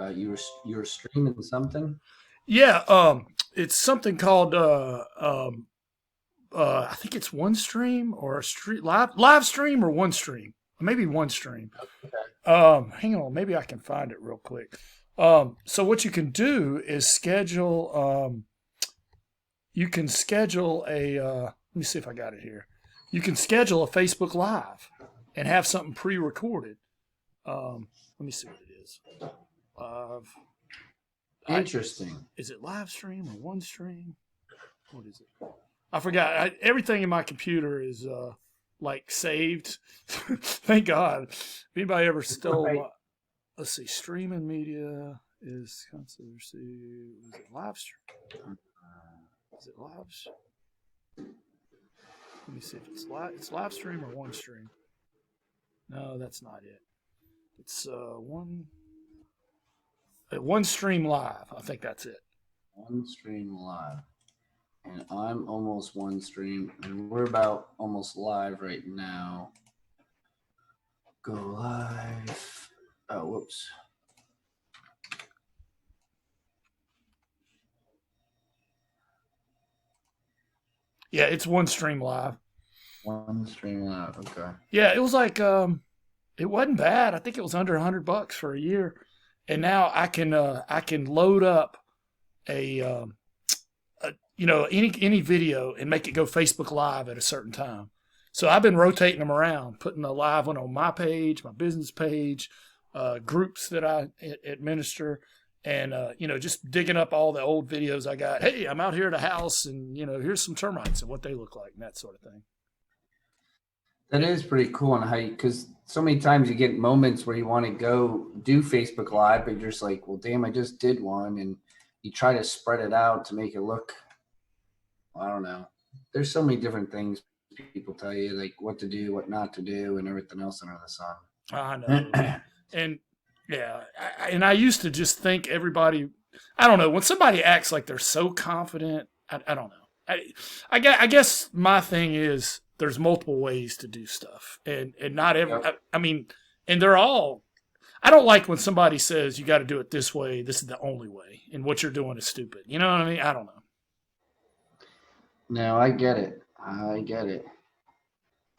about? You were streaming something? Yeah, it's something called I think it's one stream or a stream live stream or one stream, maybe one stream. Hang on, maybe I can find it real quick. So what you can do is schedule. You can schedule a. Let me see if I got it here. You can schedule a Facebook Live and have something pre-recorded. Let me see what it is. Live. Interesting. Is it live stream or one stream? What is it? I forgot. Everything in my computer is like saved. Thank God. If anybody ever stole, Right. let's see, streaming media is controversy. Is it live stream? Is it live? Let me see if it's live. It's live stream or one stream. No, that's not it. It's one stream live. I think that's it. One stream live. And I'm almost one stream, and we're about almost live right now. Go live. Oh, whoops. Yeah, it's one stream live. One stream live. Okay. Yeah, it was like it wasn't bad. I think it was under $100 for a year, and now I can load up a any video and make it go Facebook Live at a certain time. So I've been rotating them around, putting a live one on my page, my business page, groups that I administer, and just digging up all the old videos I got. Hey, I'm out here at a house, and here's some termites and what they look like and that sort of thing. That is pretty cool on how because so many times you get moments where you want to go do Facebook Live, but you're just like, well, damn, I just did one. And you try to spread it out to make it look, I don't know. There's so many different things people tell you, like what to do, what not to do, and everything else under the sun. I know. And yeah, I used to just think everybody, I don't know, when somebody acts like they're so confident, I don't know. I guess my thing is there's multiple ways to do stuff, and not every. Yep. I mean, and they're all. I don't like when somebody says you got to do it this way. This is the only way, and what you're doing is stupid. You know what I mean? I don't know. No, I get it.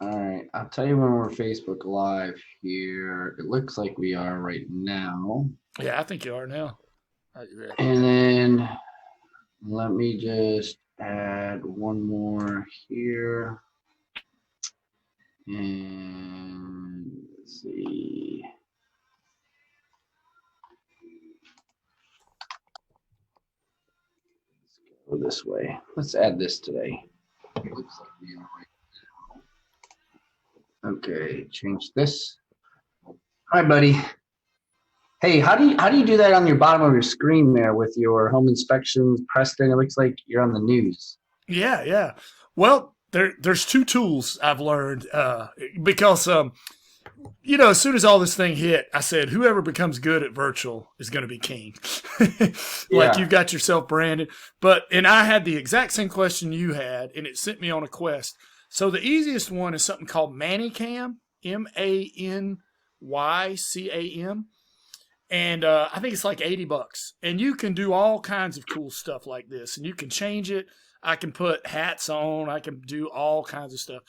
All right. I'll tell you when we're Facebook Live here. It looks like we are right now. Yeah, I think you are now. And then let me just add one more here. And let's see. Let's go this way. Let's add this today. It looks like we are right now. Okay, change this. Hi, buddy. Hey, how do you do that on your bottom of your screen there with your home inspections, Preston? It looks like you're on the news. Yeah. Well, there's two tools I've learned because as soon as all this thing hit, I said whoever becomes good at virtual is going to be king. Like you've got yourself branded, and I had the exact same question you had, and it sent me on a quest. So the easiest one is something called ManyCam, ManyCam. And I think it's like $80, and you can do all kinds of cool stuff like this, and you can change it. I can put hats on. I can do all kinds of stuff.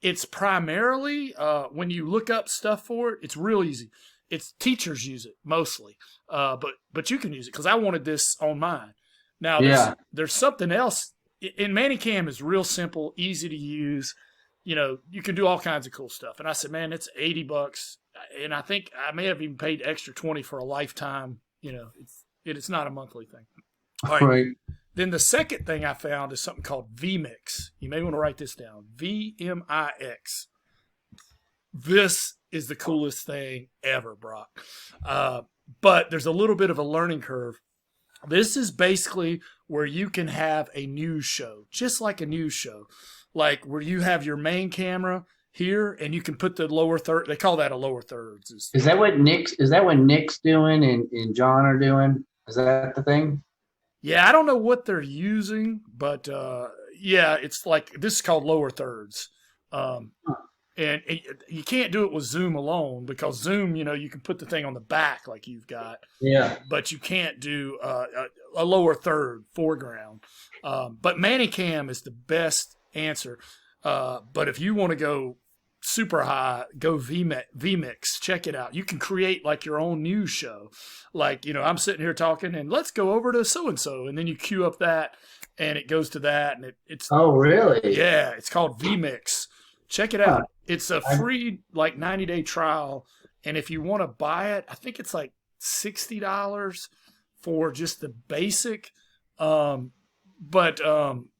It's primarily when you look up stuff for it, it's real easy. It's teachers use it mostly, but you can use it because I wanted this on mine. Now there's something else. In ManyCam is real simple, easy to use. You can do all kinds of cool stuff. And I said, man, it's $80, and I think I may have even paid extra 20 for a lifetime. It's not a monthly thing. All right. Then the second thing I found is something called vMix. You may want to write this down. VMIX. This is the coolest thing ever, Brock. But there's a little bit of a learning curve. This is basically where you can have a news show, just like a news show, like where you have your main camera here and you can put the lower third. They call that a lower thirds. Is that what Nick's doing and John are doing? Is that the thing? Yeah, I don't know what they're using, but it's like this is called lower thirds. And you can't do it with Zoom alone because Zoom, you can put the thing on the back like you've got, Yeah. but you can't do a lower third foreground. But Manicam is the best answer. But if you want to go super high, go vmix. Check it out. You can create like your own news show. Like, I'm sitting here talking and let's go over to so and so, and then you queue up that, and it goes to that, and it's Oh, really? yeah, it's called vmix. Check it Huh. out. It's a I, free like 90-day trial, and if you want to buy it, I think it's like $60 for just the basic. But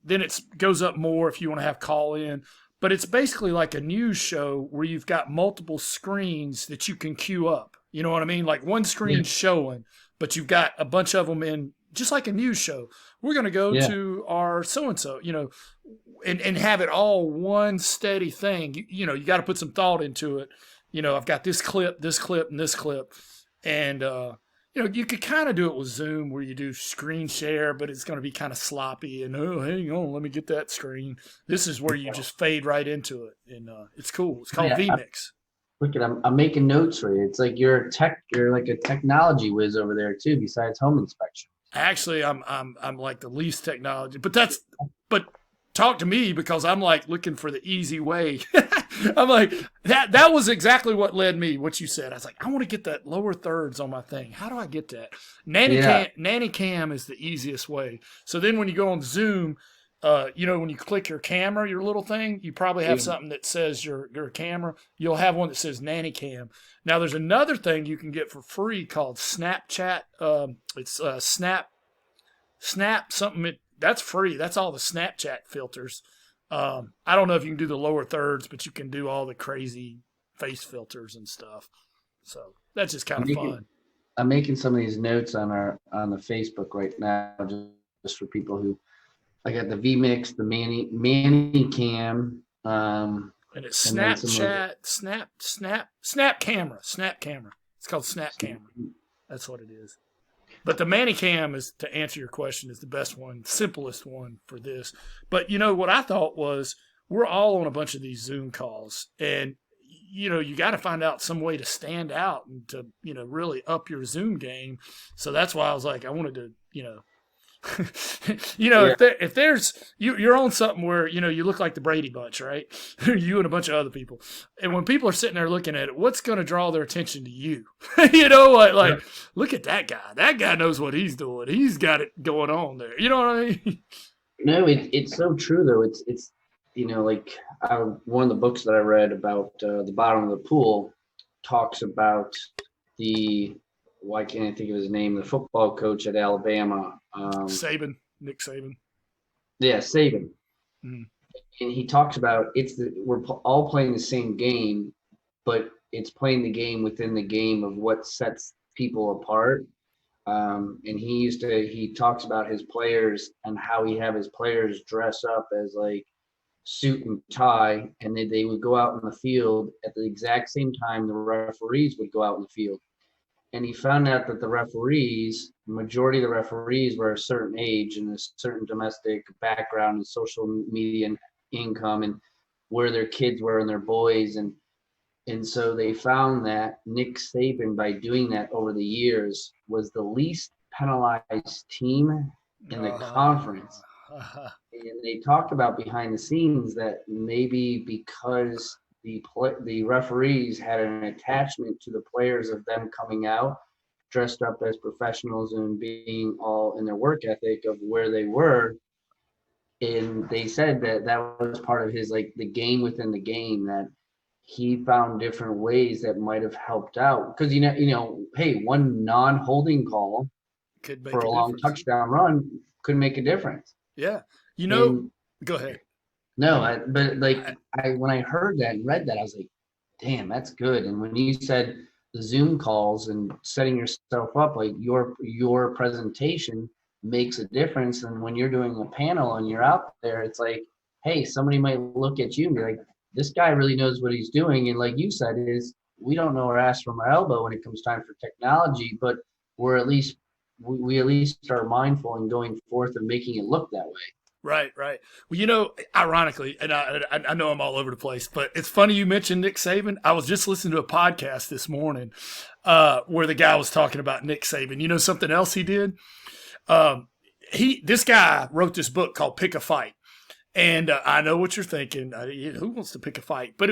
then it goes up more if you want to have call in. But it's basically like a news show where you've got multiple screens that you can queue up. You know what I mean? Like one yeah. screen showing, but you've got a bunch of them in, just like a news show. We're going to go Yeah. to our so and so, and have it all one steady thing. You got to put some thought into it. I've got this clip, and this clip. And, you could kind of do it with Zoom where you do screen share, but it's going to be kind of sloppy. And, oh, hang on, let me get that screen. This is where you just fade right into it. And it's cool. It's called Yeah. vMix. Look at I'm making notes for you. It's like you're like a technology whiz over there too, besides home inspection. Actually, I'm like the least technology, but talk to me because I'm like looking for the easy way. I'm like that was exactly what led me. What you said, I was like, I want to get that lower thirds on my thing. How do I get that? Nanny cam is the easiest way. So then when you go on Zoom, when you click your camera, your little thing, you probably have Yeah. something that says your camera. You'll have one that says Nanny Cam. Now, there's another thing you can get for free called Snapchat. It's Snap something. That's free. That's all the Snapchat filters. I don't know if you can do the lower thirds, but you can do all the crazy face filters and stuff. So that's just kind I'm of making, fun. I'm making some of these notes on the Facebook right now, just for people who I got the vMix, the Manny Cam, And it's and then some of the, Snapchat, Snap Camera, Snap Camera. It's called Snap Camera. That's what it is. But the Manicam is, to answer your question, is the best one, simplest one for this. But what I thought was we're all on a bunch of these Zoom calls, and you got to find out some way to stand out and to really up your Zoom game. So that's why I was like, I wanted to Yeah. if there's you're on something where you look like the Brady Bunch, right? You and a bunch of other people, and when people are sitting there looking at it, what's going to draw their attention to you? You know what? Like, look at that guy. That guy knows what he's doing. He's got it going on there. You know what I mean? No, it's so true though. It's like one of the books that I read about the bottom of the pool talks about the why can't I think of his name? The football coach at Alabama. Nick Saban. Yeah, Saban. Mhm. And he talks about we're all playing the same game, but it's playing the game within the game of what sets people apart. And he talks about his players and how he have his players dress up as like suit and tie, and they would go out in the field at the exact same time the referees would go out in the field. And he found out that majority of the referees were a certain age and a certain domestic background and social media income and where their kids were and their boys. And so they found that Nick Saban, by doing that over the years, was the least penalized team in the conference. And they talked about behind the scenes that maybe because the referees had an attachment to the players of them coming out dressed up as professionals and being all in their work ethic of where they were. And they said that was part of his, like, the game within the game, that he found different ways that might have helped out. Because, hey, one non-holding call Could for make a a long difference. touchdown run could make a difference. Yeah. And Go ahead. no, but like when I heard that and read that, I was like, damn, that's good. And when you said the Zoom calls and setting yourself up, like your presentation makes a difference. And when you're doing a panel and you're out there, it's like, hey, somebody might look at you and be like, this guy really knows what he's doing. And like you said, is we don't know our ass from our elbow when it comes time for technology, but we're at least we at least are mindful in going forth and making it look that way. Right, right. Well, ironically, and I know I'm all over the place, but it's funny you mentioned Nick Saban. I was just listening to a podcast this morning where the guy was talking about Nick Saban. You know something else he did? Um, this guy wrote this book called Pick a Fight. And I know what you're thinking. Who wants to pick a fight? But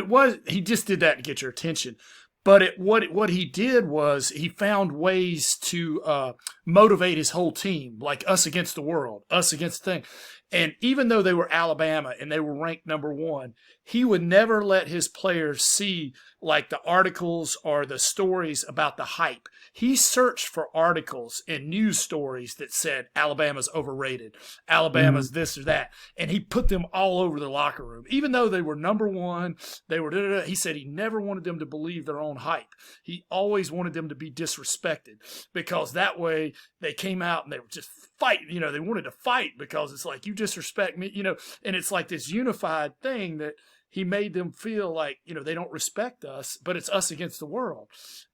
he just did that to get your attention. But what he did was he found ways to motivate his whole team, like us against the world, us against the thing. And even though they were Alabama and they were ranked number one, he would never let his players see like the articles or the stories about the hype. He searched for articles and news stories that said Alabama's overrated, Alabama's this or that, and he put them all over the locker room. Even though they were number one, they were da-da-da, he said he never wanted them to believe their own hype. He always wanted them to be disrespected because that way they came out and they were just fighting. They wanted to fight because it's like, you disrespect me, and it's like this unified thing that he made them feel like, they don't respect us, but it's us against the world.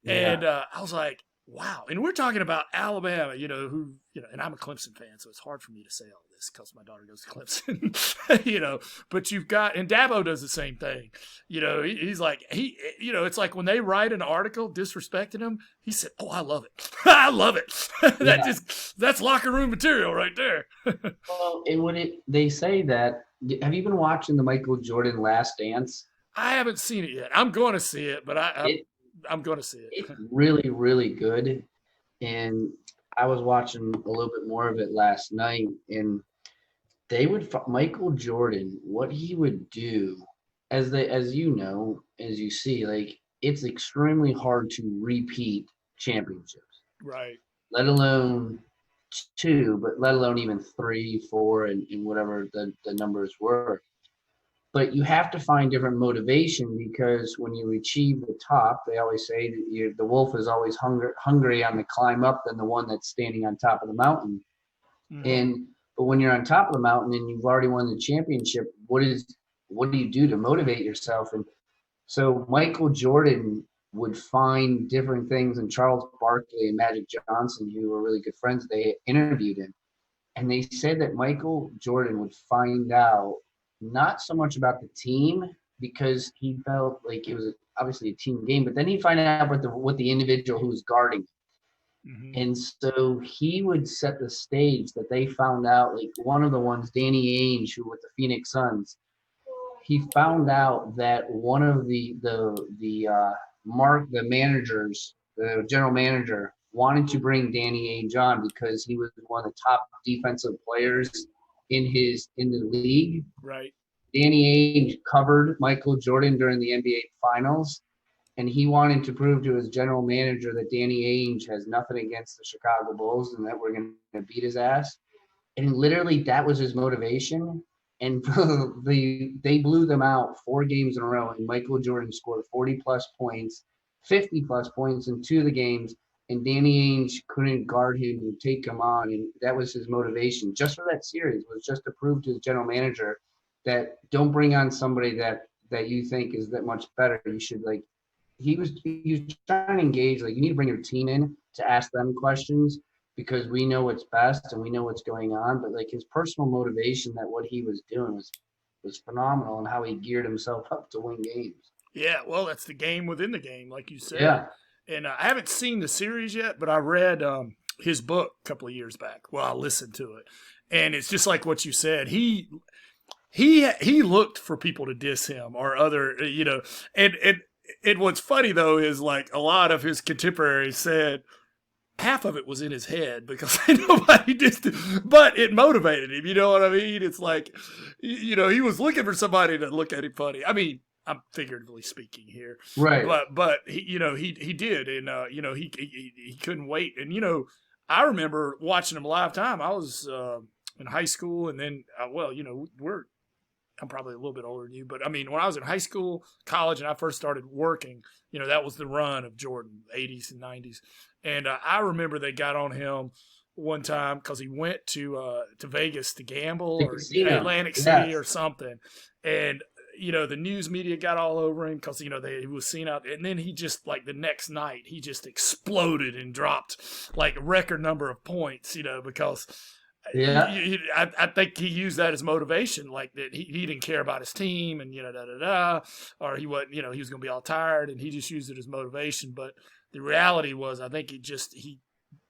Yeah. And I was like, wow. And we're talking about Alabama, who, and I'm a Clemson fan, so it's hard for me to say all this because my daughter goes to Clemson, but you've got, and Dabo does the same thing. He's like, it's like when they write an article disrespecting him, he said, oh, I love it. I love it. That's locker room material right there. Well, they say that, have you been watching the Michael Jordan Last Dance? I haven't seen it yet. I'm going to see it, but I'm going to see it. It's really, really good. And I was watching a little bit more of it last night, and Michael Jordan, what he would do, as you see, like, it's extremely hard to repeat championships. Right. Let alone 2, but let alone even 3, 4, and whatever the numbers were. But you have to find different motivation because when you achieve the top, they always say that the wolf is always hungry on the climb up than the one that's standing on top of the mountain. Mm-hmm. But when you're on top of the mountain and you've already won the championship, what do you do to motivate yourself? And so Michael Jordan would find different things, and Charles Barkley and Magic Johnson, who were really good friends, they interviewed him. And they said that Michael Jordan would find out not so much about the team because he felt like it was obviously a team game, but then he'd find out what the individual who was guarding him. Mm-hmm. And so he would set the stage that they found out, like one of the ones, Danny Ainge, who with the Phoenix Suns, he found out that one of the managers, the general manager, wanted to bring Danny Ainge on because he was one of the top defensive players in the league. Right. Danny Ainge covered Michael Jordan during the NBA Finals, and he wanted to prove to his general manager that Danny Ainge has nothing against the Chicago Bulls and that we're going to beat his ass. And literally that was his motivation. And they blew them out 4 games in a row, and Michael Jordan scored 40-plus points, 50-plus points in 2 of the games, and Danny Ainge couldn't guard him and take him on, and that was his motivation just for that series, was just to prove to his general manager that don't bring on somebody that you think is that much better. You should, like, he was trying to engage, like, you need to bring your team in to ask them questions because we know what's best and we know what's going on. But like his personal motivation, that what he was doing was phenomenal, and how he geared himself up to win games. Yeah, well, that's the game within the game, like you said. Yeah. And I haven't seen the series yet, but I read his book a couple of years back. Well, I listened to it, and it's just like what you said. He looked for people to diss him or other, and what's funny though is like a lot of his contemporaries said half of it was in his head because nobody dissed him, but it motivated him. You know what I mean? It's like, he was looking for somebody to look at him funny. I mean, I'm figuratively speaking here, right? But he did, and he couldn't wait. And I remember watching him live time. I was in high school, and then I'm probably a little bit older than you, but I mean, when I was in high school, college, and I first started working, that was the run of Jordan, 80s and 90s. And I remember they got on him one time because he went to Vegas to gamble or Atlantic City or something. And, the news media got all over him because, he was seen out. And then he just, like, the next night, he just exploded and dropped, like, a record number of points, because Yeah. I think he used that as motivation, like that he didn't care about his team and da da da, or he wasn't, he was going to be all tired, and he just used it as motivation. But the reality was, I think he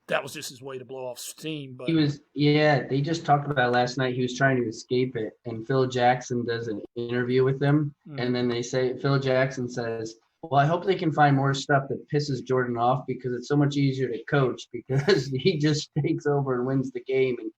that was just his way to blow off steam. He But was, yeah, they just talked about it last night. He was trying to escape it, and Phil Jackson does an interview with him, and mm, then Phil Jackson says, "Well, I hope they can find more stuff that pisses Jordan off because it's so much easier to coach because he just takes over and wins the game." And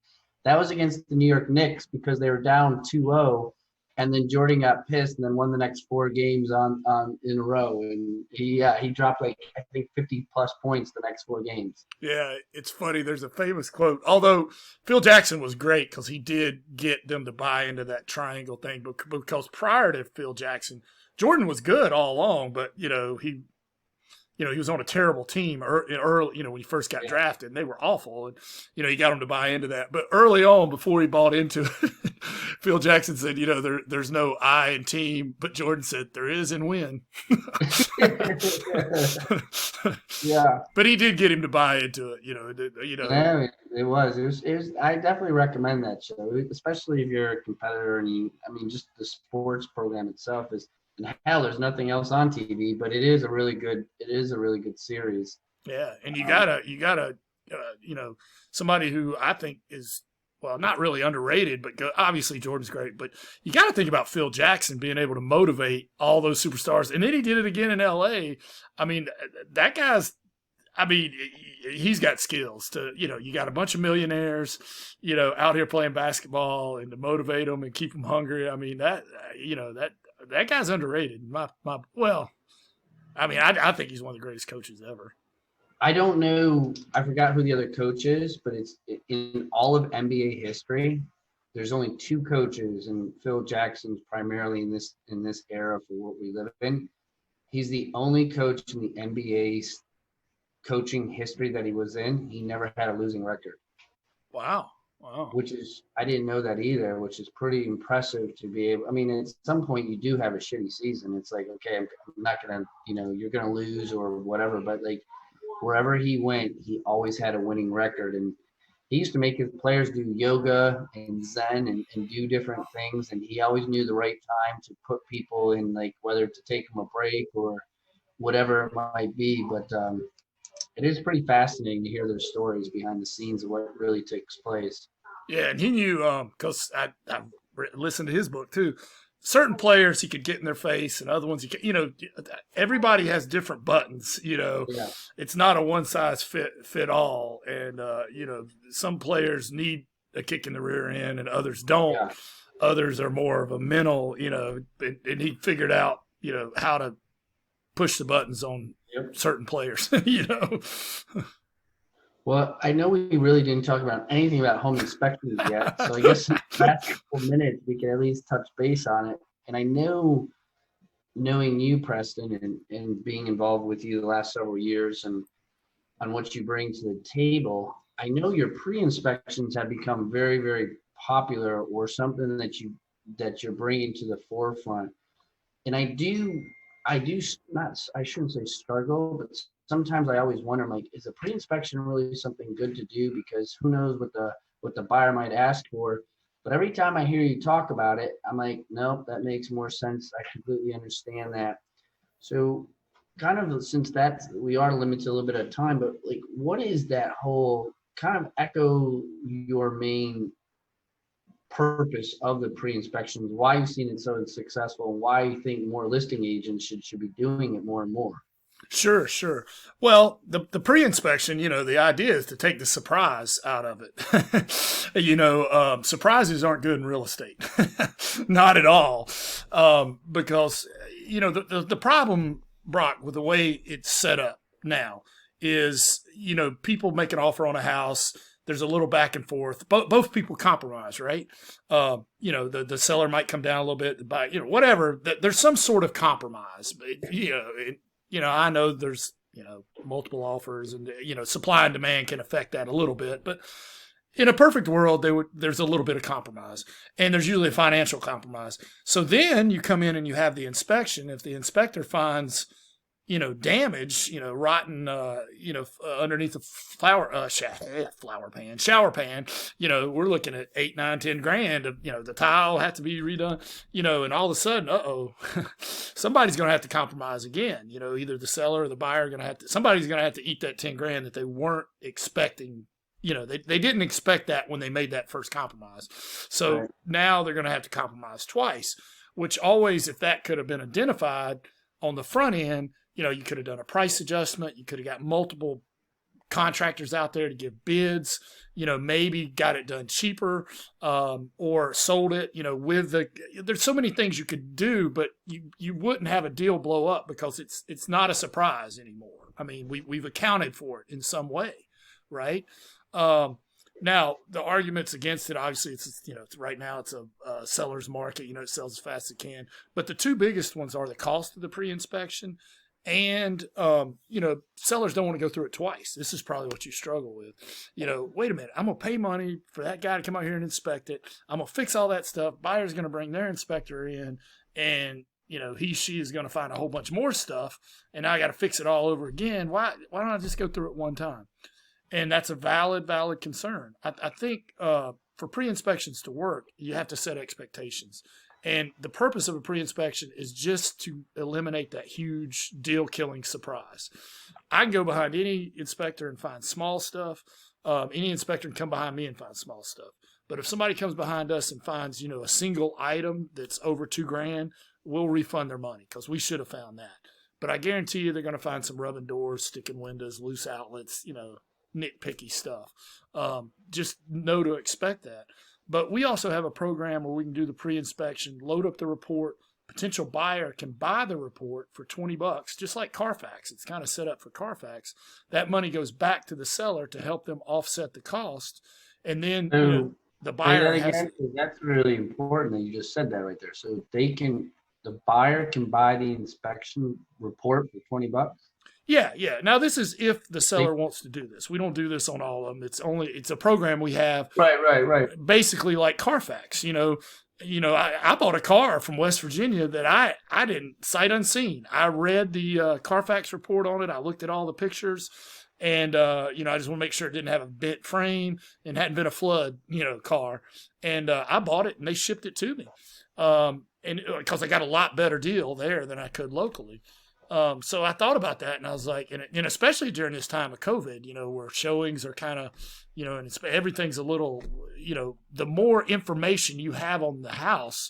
that was against the New York Knicks because they were down 2-0, and then Jordan got pissed and then won the next 4 games on in a row, and he dropped like I think 50 plus points the next 4 games. yeah, it's funny. There's a famous quote. Although Phil Jackson was great because he did get them to buy into that triangle thing, but because prior to Phil Jackson, Jordan was good all along, but he was on a terrible team early, when he first got Yeah. drafted, and they were awful. And, he got him to buy into that. But early on, before he bought into it, Phil Jackson said, there's no I in team, but Jordan said, there is in win. Yeah. But he did get him to buy into it, Yeah, it was. It was. I definitely recommend that show, especially if you're a competitor and I mean, just the sports program itself is. And hell, there's nothing else on TV, but it is a really good. It is a really good series. Yeah. And you Um, gotta, somebody who I think is, well, not really underrated, but obviously Jordan's great. But you got to think about Phil Jackson being able to motivate all those superstars, and then he did it again in L.A. I mean, that guy's. I mean, he's got skills to. You got a bunch of millionaires, out here playing basketball, and to motivate them and keep them hungry. I mean, that guy's underrated. Well, I mean, I think he's one of the greatest coaches ever. I don't know. I forgot who the other coach is, but it's in all of NBA history. There's only 2 coaches, and Phil Jackson's primarily in this era for what we live in. He's the only coach in the NBA's coaching history that he was in. He never had a losing record. Wow. Wow. Which is I didn't know that either, which is pretty impressive to be able. I mean, at some point you do have a shitty season. It's like, okay, I'm not gonna, you're gonna lose or whatever. But like wherever he went, he always had a winning record, and he used to make his players do yoga and Zen and do different things, and he always knew the right time to put people in, like whether to take them a break or whatever it might be. But it is pretty fascinating to hear their stories behind the scenes of what really takes place. Yeah, and he knew because I listened to his book too. Certain players he could get in their face, and other ones he could, everybody has different buttons. Yeah, It's not a one size fit all, and some players need a kick in the rear end, and others don't. yeah. Others are more of a mental, and he figured out, how to push the buttons on Yep. certain players, Well, I know we really didn't talk about anything about home inspections yet, so I guess in the last couple minutes we can at least touch base on it. And I know, knowing you, Preston, and being involved with you the last several years and on what you bring to the table, I know your pre-inspections have become very, very popular, or something that you're bringing to the forefront. And I do not, I shouldn't say struggle, but sometimes I always wonder, like, is a pre-inspection really something good to do? Because who knows what the buyer might ask for. But every time I hear you talk about it, I'm like, nope, that makes more sense. I completely understand that. So kind of, since that we are limited a little bit of time, but like, what is that whole kind of echo your main purpose of the pre-inspections, why you've seen it so successful, and why you think more listing agents should be doing it more and more? Sure, sure. Well, the pre-inspection, the idea is to take the surprise out of it. Surprises aren't good in real estate, not at all, because the problem, Brock, with the way it's set up now is people make an offer on a house. There's a little back and forth. Both people compromise, right? The seller might come down a little bit, buy, whatever. There's some sort of compromise. I know there's, multiple offers, and, supply and demand can affect that a little bit. But in a perfect world, there's a little bit of compromise, and there's usually a financial compromise. So then you come in and you have the inspection. If the inspector finds damage, rotten, underneath the shower pan, we're looking at 8, 9, 10 grand of, the tile have to be redone, and all of a sudden, somebody's going to have to compromise again. Either the seller or the buyer are going to somebody's going to have to eat that 10 grand that they weren't expecting. They didn't expect that when they made that first compromise. So right. Now they're going to have to compromise twice, which always, if that could have been identified on the front end, you could have done a price adjustment. You could have got multiple contractors out there to give bids, maybe got it done cheaper, or sold it, there's so many things you could do, but you wouldn't have a deal blow up because it's not a surprise anymore. I mean, we've accounted for it in some way, right? Now the arguments against it, obviously it's right now it's a seller's market, it sells as fast as it can. But the two biggest ones are the cost of the pre-inspection and, sellers don't want to go through it twice. This is probably what you struggle with. Wait a minute, I'm going to pay money for that guy to come out here and inspect it. I'm going to fix all that stuff. Buyer's going to bring their inspector in and, she is going to find a whole bunch more stuff and now I got to fix it all over again. Why don't I just go through it one time? And that's a valid concern. I think for pre-inspections to work, you have to set expectations. And the purpose of a pre-inspection is just to eliminate that huge deal-killing surprise. I can go behind any inspector and find small stuff. Any inspector can come behind me and find small stuff. But if somebody comes behind us and finds, a single item that's over $2,000, we'll refund their money because we should have found that. But I guarantee you they're going to find some rubbing doors, sticking windows, loose outlets, nitpicky stuff. Just know to expect that. But we also have a program where we can do the pre-inspection, load up the report. Potential buyer can buy the report for $20, just like Carfax. It's kind of set up for Carfax. That money goes back to the seller to help them offset the cost. And then the buyer has... That's really important that you just said that right there. So the buyer can buy the inspection report for $20? Yeah. Now this is if the seller wants to do this. We don't do this on all of them. It's a program we have. Right. Basically like Carfax. I bought a car from West Virginia that I didn't sight unseen. I read the Carfax report on it. I looked at all the pictures, and I just want to make sure it didn't have a bent frame and hadn't been a flood car. And I bought it, and they shipped it to me. And because I got a lot better deal there than I could locally. So I thought about that and I was like, and especially during this time of COVID, where showings are kind of, and everything's a little, the more information you have on the house,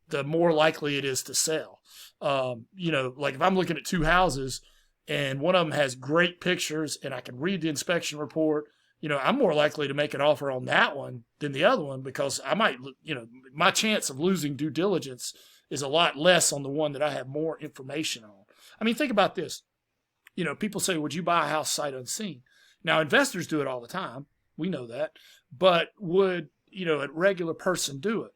the more likely it is to sell. Like if I'm looking at two houses and one of them has great pictures and I can read the inspection report, I'm more likely to make an offer on that one than the other one because I might, my chance of losing due diligence is a lot less on the one that I have more information on. I mean, think about this. People say, would you buy a house sight unseen? Now, investors do it all the time. We know that. But would, a regular person do it?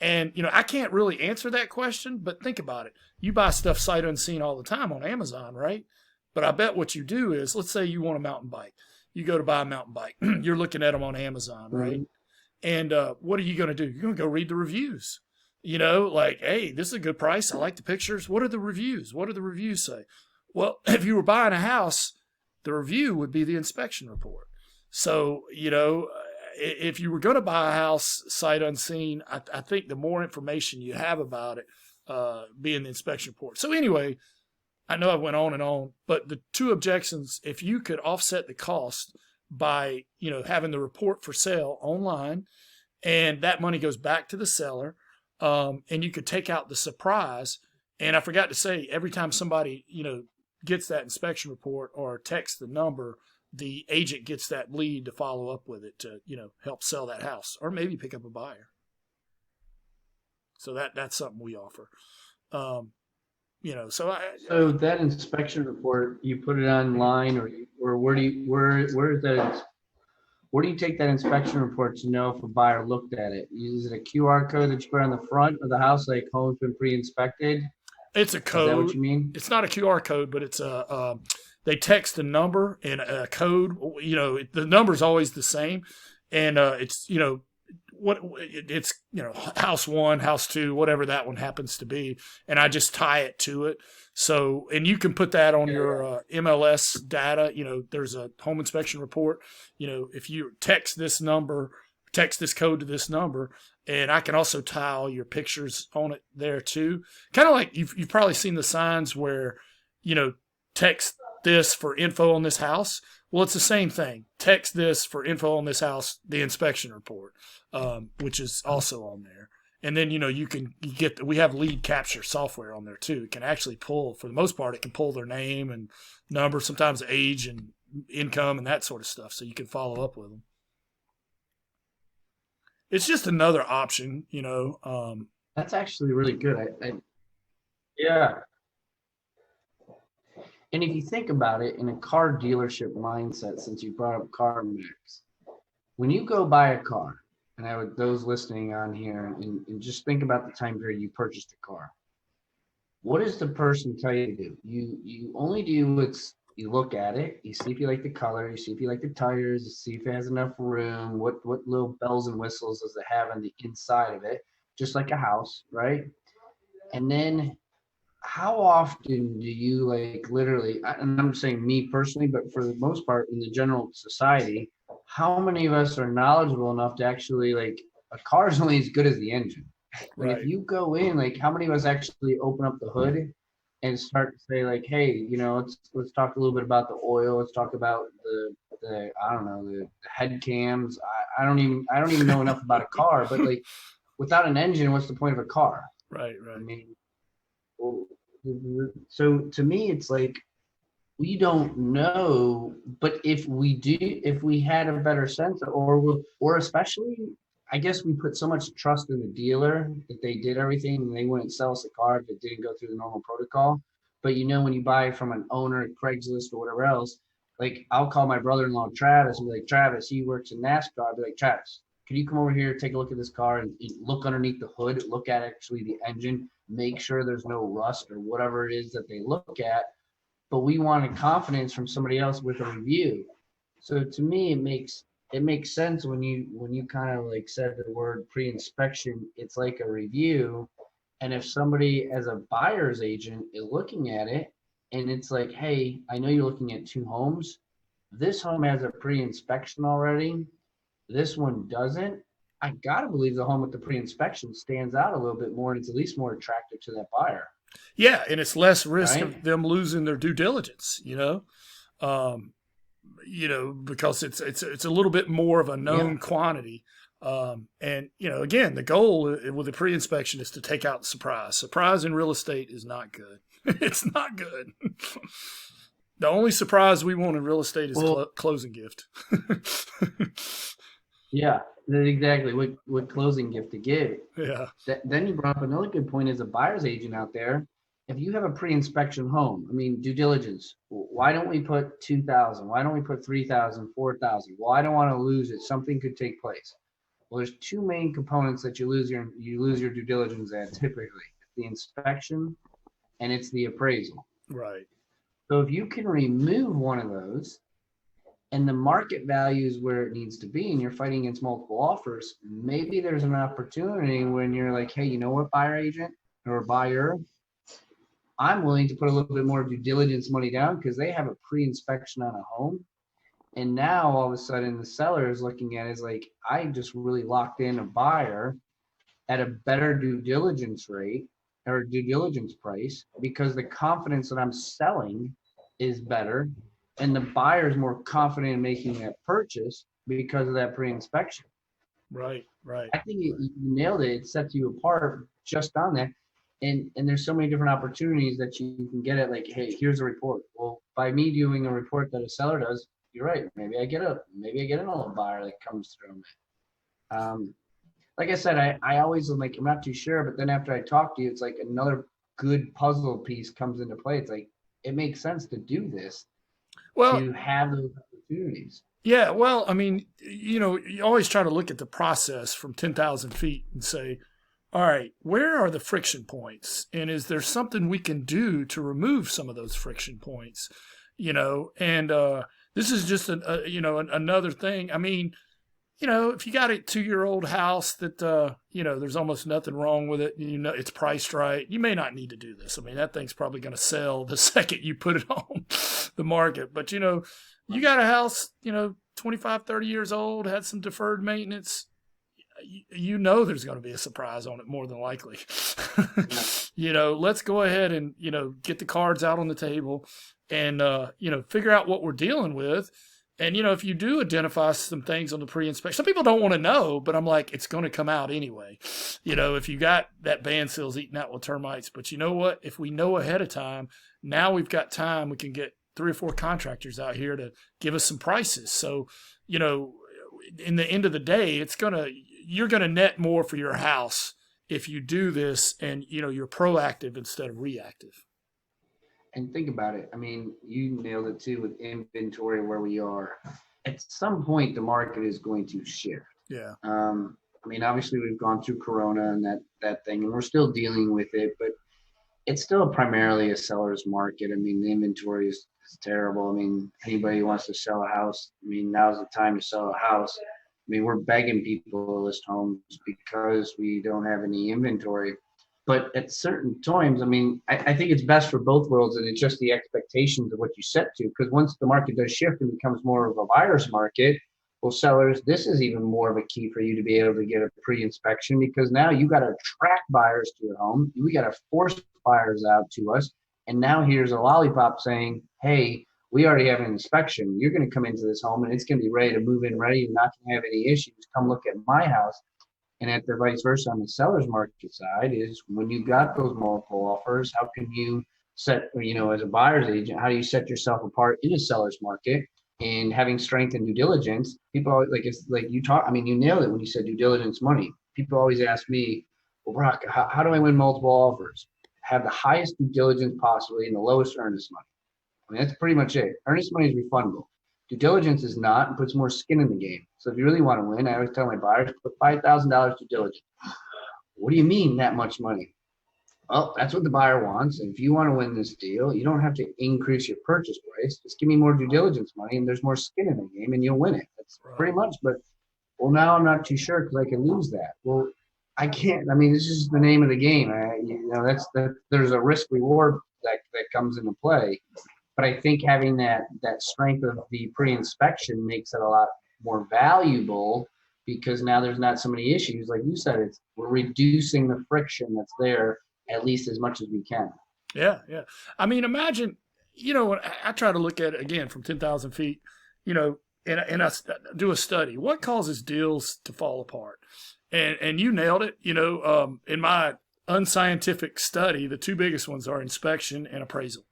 And, I can't really answer that question, but think about it. You buy stuff sight unseen all the time on Amazon, right? But I bet what you do is, let's say you want a mountain bike. You go to buy a mountain bike. You're looking at them on Amazon, right? Mm-hmm. And what are you going to do? You're going to go read the reviews. Like, hey, this is a good price. I like the pictures. What are the reviews? What do the reviews say? Well, if you were buying a house, the review would be the inspection report. So, if you were going to buy a house sight unseen, I think the more information you have about it, being the inspection report. So anyway, I know I went on and on, but the two objections, if you could offset the cost by, having the report for sale online and that money goes back to the seller, and you could take out the surprise. And I forgot to say, every time somebody, gets that inspection report or texts the number, the agent gets that lead to follow up with it to, help sell that house or maybe pick up a buyer. So that's something we offer. So that inspection report, you put it online or where do you take that inspection report to know if a buyer looked at it? Is it a QR code that you put on the front of the house, like home's been pre-inspected? It's a code. Is that what you mean? It's not a QR code, but it's they text a number and a code. The number's always the same, and it's what it's, house one, house two, whatever that one happens to be, and I just tie it to it. So, and you can put that on your MLS data. There's a home inspection report. If you text this code to this number, and I can also tile your pictures on it there too. Kind of like you've probably seen the signs where, text this for info on this house. Well, it's the same thing. Text this for info on this house, the inspection report, which is also on there. And then, we have lead capture software on there too. It can actually pull, for the most part, it can pull their name and number, sometimes age and income and that sort of stuff. So you can follow up with them. It's just another option, That's actually really good. Yeah. And if you think about it in a car dealership mindset, since you brought up car mix, when you go buy a car, and I would those listening on here, and just think about the time period you purchased a car. What does the person tell you to do? You only do what's you look at it, you see if you like the color, you see if you like the tires, you see if it has enough room, what little bells and whistles does it have on the inside of it, just like a house, right? And then how often do you literally, and I'm saying me personally, but for the most part in the general society, how many of us are knowledgeable enough to actually a car is only as good as the engine. Right. If you go in, how many of us actually open up the hood and start to say hey, let's talk a little bit about the oil. Let's talk about the I don't know, the head cams. I don't even know enough about a car, but without an engine, what's the point of a car? Right. I mean, so to me, it's we don't know, but if we had a better sense, or especially, I guess we put so much trust in the dealer that they did everything and they wouldn't sell us a car if it didn't go through the normal protocol. But when you buy from an owner at Craigslist or whatever else, I'll call my brother-in-law Travis and be like, Travis, he works in NASCAR. I'll be like, Travis, can you come over here, take a look at this car and look underneath the hood, look at actually the engine, make sure there's no rust or whatever it is that they look at. But we wanted confidence from somebody else with a review. So to me, it makes sense when you kind of said the word pre-inspection, it's like a review. And if somebody as a buyer's agent is looking at it and it's hey, I know you're looking at two homes. This home has a pre-inspection already. This one doesn't. I got to believe the home with the pre-inspection stands out a little bit more and it's at least more attractive to that buyer. Yeah, and it's less risk of them losing their due diligence, because it's a little bit more of a known quantity. And again, the goal with the pre-inspection is to take out the surprise. Surprise in real estate is not good. It's not good. The only surprise we want in real estate is closing gift. Yeah, exactly. What closing gift to give. Yeah. Then you brought up another good point as a buyer's agent out there. If you have a pre-inspection home, due diligence, why don't we put 2,000? Why don't we put 3,000, 4,000? Well, I don't want to lose it. Something could take place. Well, there's two main components that you lose your due diligence at typically. It's the inspection and it's the appraisal. Right. So if you can remove one of those and the market value is where it needs to be and you're fighting against multiple offers, maybe there's an opportunity when you're hey, you know what, buyer agent or buyer, I'm willing to put a little bit more due diligence money down because they have a pre-inspection on a home. And now all of a sudden the seller is looking at it as I just really locked in a buyer at a better due diligence rate or due diligence price because the confidence that I'm selling is better and the buyer is more confident in making that purchase because of that pre-inspection. Right. I think you nailed it. It sets you apart just on that. And there's so many different opportunities that you can get at hey, here's a report. Well, by me doing a report that a seller does, you're right. Maybe I get another buyer that comes through. Like I said, I always am I'm not too sure, but then after I talk to you, it's another good puzzle piece comes into play. It's it makes sense to do this. Well, to have those opportunities. Yeah. Well, you always try to look at the process from 10,000 feet and say, all right, where are the friction points? And is there something we can do to remove some of those friction points? And this is just another thing. if you got a 2-year-old house that there's almost nothing wrong with it, it's priced right, you may not need to do this. I mean, that thing's probably going to sell the second you put it on the market. But you got a house, 25, 30 years old, had some deferred maintenance. There's going to be a surprise on it more than likely. Let's go ahead and get the cards out on the table and figure out what we're dealing with. And, if you do identify some things on the pre-inspection, some people don't want to know, but I'm like, it's going to come out anyway. If you got that bandsail's eaten out with termites, but you know what? If we know ahead of time, now we've got time, we can get 3 or 4 contractors out here to give us some prices. So, in the end of the day, you're going to net more for your house if you do this and, you're proactive instead of reactive. And think about it. I mean, you nailed it too with inventory where we are. At some point, the market is going to shift. Yeah. I mean, obviously, we've gone through Corona and that thing, and we're still dealing with it, but it's still primarily a seller's market. I mean, the inventory is terrible. I mean, anybody who wants to sell a house, I mean, now's the time to sell a house. I mean, we're begging people to list homes because we don't have any inventory. But at certain times, I mean, I think it's best for both worlds, and it's just the expectations of what you set to. Because once the market does shift and becomes more of a buyer's market, well, sellers, this is even more of a key for you to be able to get a pre-inspection, because now you got to attract buyers to your home. We got to force buyers out to us. And now here's a lollipop saying, hey, we already have an inspection. You're going to come into this home and it's going to be ready to move in ready. You're not going to have any issues. Come look at my house. And at the vice versa on the seller's market side is when you've got those multiple offers, how can you set, as a buyer's agent, how do you set yourself apart in a seller's market? And having strength and due diligence, people always, you nailed it when you said due diligence money. People always ask me, well, Brock, how do I win multiple offers? Have the highest due diligence possibly and the lowest earnest money. I mean, that's pretty much it. Earnest money is refundable. Due diligence is not, and puts more skin in the game. So if you really want to win, I always tell my buyers, put $5,000 due diligence. What do you mean that much money? Well, that's what the buyer wants. And if you want to win this deal, you don't have to increase your purchase price. Just give me more due diligence money, and there's more skin in the game, and you'll win it. That's pretty much. But, well, now I'm not too sure because I can lose that. Well, I can't. I mean, this is the name of the game. There's a risk reward that comes into play. But I think having that strength of the pre-inspection makes it a lot more valuable because now there's not so many issues. Like you said, we're reducing the friction that's there at least as much as we can. Yeah, yeah. I mean, imagine, when I try to look at it again from 10,000 feet, and I do a study. What causes deals to fall apart? And you nailed it. In my unscientific study, the 2 biggest ones are inspection and appraisal.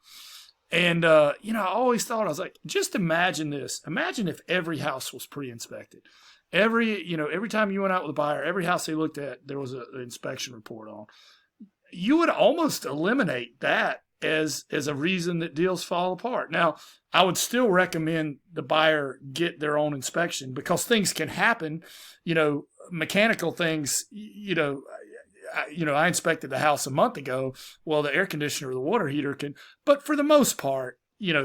And, I always thought, I was like, just imagine this. Imagine if every house was pre-inspected. Every time you went out with a buyer, every house they looked at, there was an inspection report on. You would almost eliminate that as a reason that deals fall apart. Now, I would still recommend the buyer get their own inspection because things can happen, mechanical things, I inspected the house a month ago. Well, the air conditioner or the water heater can, but for the most part,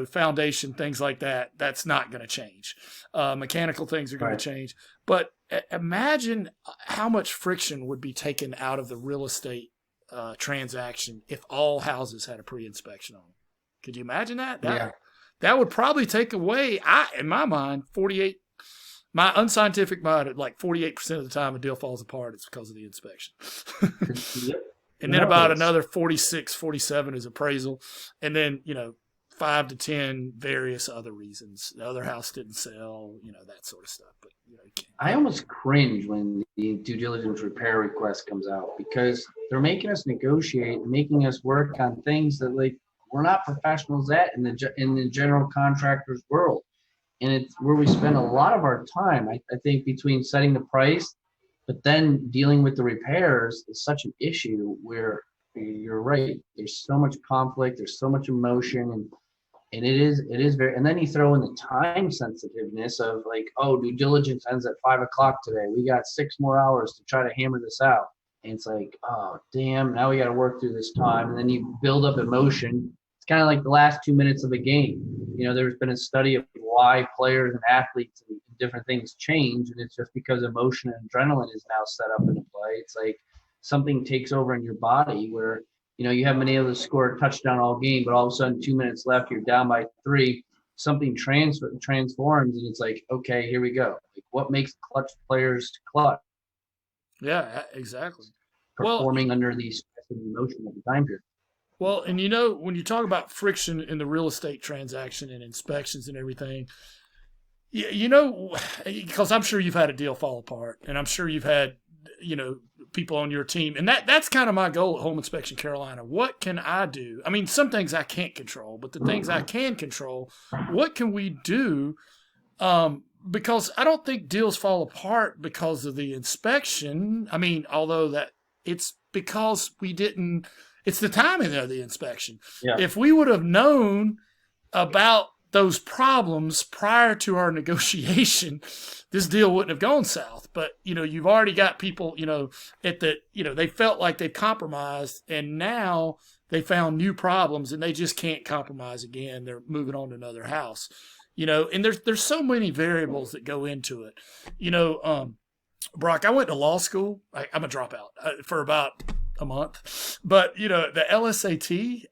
foundation, things like that, that's not going to change. Mechanical things are going to change. But imagine how much friction would be taken out of the real estate transaction if all houses had a pre-inspection on them. Could you imagine that? That would probably take away, in my mind, my unscientific mind, like 48% of the time a deal falls apart, it's because of the inspection. And then about another 46, 47 is appraisal. And then, 5 to 10 various other reasons. The other house didn't sell, that sort of stuff. But I almost cringe when the due diligence repair request comes out because they're making us negotiate and making us work on things that we're not professionals at in the general contractor's world. And it's where we spend a lot of our time, I think, between setting the price, but then dealing with the repairs is such an issue where you're right. There's so much conflict. There's so much emotion. And it is very, and then you throw in the time sensitiveness of due diligence ends at 5 o'clock today. We got 6 more hours to try to hammer this out. And it's like, oh, damn, now we got to work through this time. And then you build up emotion. It's kind of like the last 2 minutes of a game. There's been a study of why players and athletes and different things change, and it's just because emotion and adrenaline is now set up into play. It's like something takes over in your body where you haven't been able to score a touchdown all game, but all of a sudden 2 minutes left, you're down by 3. Something transforms, and it's like, okay, here we go. Like, what makes clutch players clutch? Yeah, exactly. Well, Performing under the stress and emotion at the time period. well, and when you talk about friction in the real estate transaction and inspections and everything, because I'm sure you've had a deal fall apart, and I'm sure you've had, people on your team, and that's kind of my goal at Home Inspection Carolina. What can I do? I mean, some things I can't control, but the things I can control, what can we do? Because I don't think deals fall apart because of the inspection. I mean, although that it's because we didn't. It's the timing of the inspection. Yeah. If we would have known about those problems prior to our negotiation, this deal wouldn't have gone south. But, you've already got people, they felt like they compromised, and now they found new problems and they just can't compromise again. They're moving on to another house, and there's so many variables that go into it. Brock, I went to law school. I'm a dropout for about a month, but the LSAT,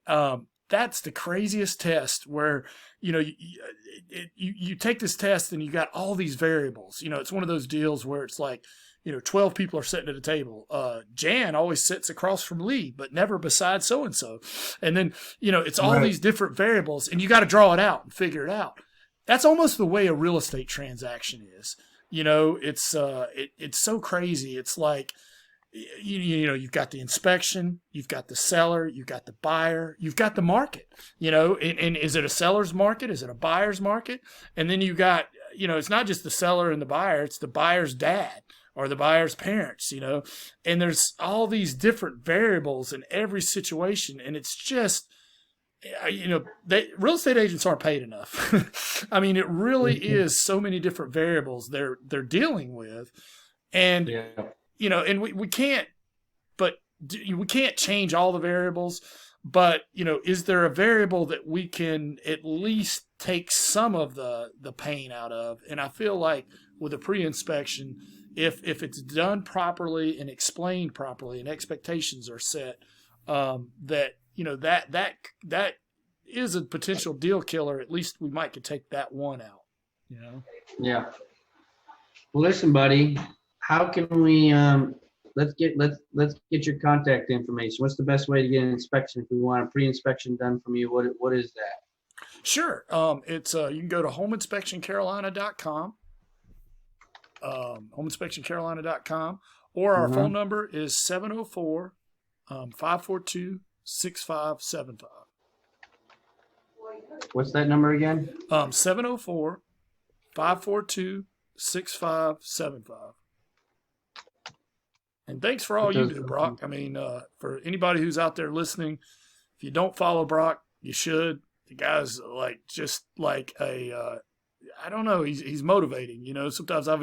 that's the craziest test where, you take this test and you got all these variables. It's one of those deals where it's like, 12 people are sitting at a table. Jan always sits across from Lee, but never beside so-and-so. And then, it's all these different variables, and you got to draw it out and figure it out. That's almost the way a real estate transaction is. It's so crazy. It's like, you've got the inspection, you've got the seller, you've got the buyer, you've got the market, and is it a seller's market? Is it a buyer's market? And then you got, it's not just the seller and the buyer, it's the buyer's dad or the buyer's parents, and there's all these different variables in every situation. And it's just, real estate agents aren't paid enough. I mean, it really is so many different variables they're dealing with. And, and we can't, we can't change all the variables, but, is there a variable that we can at least take some of the pain out of? And I feel like with a pre-inspection, if it's done properly and explained properly and expectations are set, that that is a potential deal killer. At least we might could take that one out, Yeah. Well, listen, buddy, how can we, let's get your contact information. What's the best way to get an inspection if we want a pre-inspection done from you? What is that? Sure. It's you can go to homeinspectioncarolina.com, homeinspectioncarolina.com, or our phone number is 704 542 6575. What's that number again? 704 542 6575. And thanks for all you do, Brock. I mean, for anybody who's out there listening, if you don't follow Brock, you should. The guy's like just like a I don't know. He's motivating. Sometimes I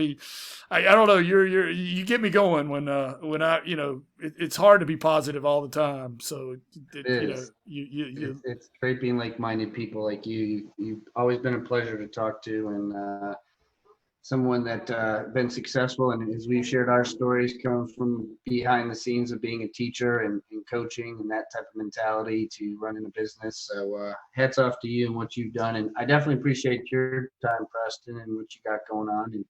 don't know. You get me going when I it's hard to be positive all the time. So it's great being like-minded people like you. You've always been a pleasure to talk to, and someone that been successful. And as we've shared our stories, coming from behind the scenes of being a teacher and coaching and that type of mentality to running a business. So hats off to you and what you've done. And I definitely appreciate your time, Preston, and what you got going on. And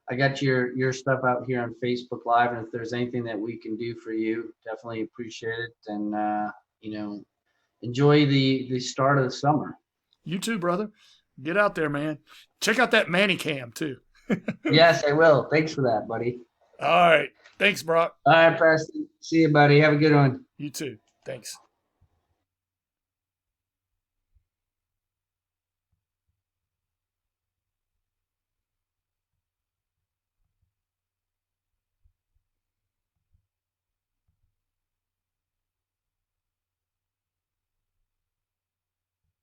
I got your stuff out here on Facebook Live. And if there's anything that we can do for you, definitely appreciate it. And, enjoy the start of the summer. You too, brother. Get out there, man. Check out that Manicam too. Yes, I will. Thanks for that, buddy. All right. Thanks, Brock. All right, Preston. See you, buddy. Have a good one. You too. Thanks.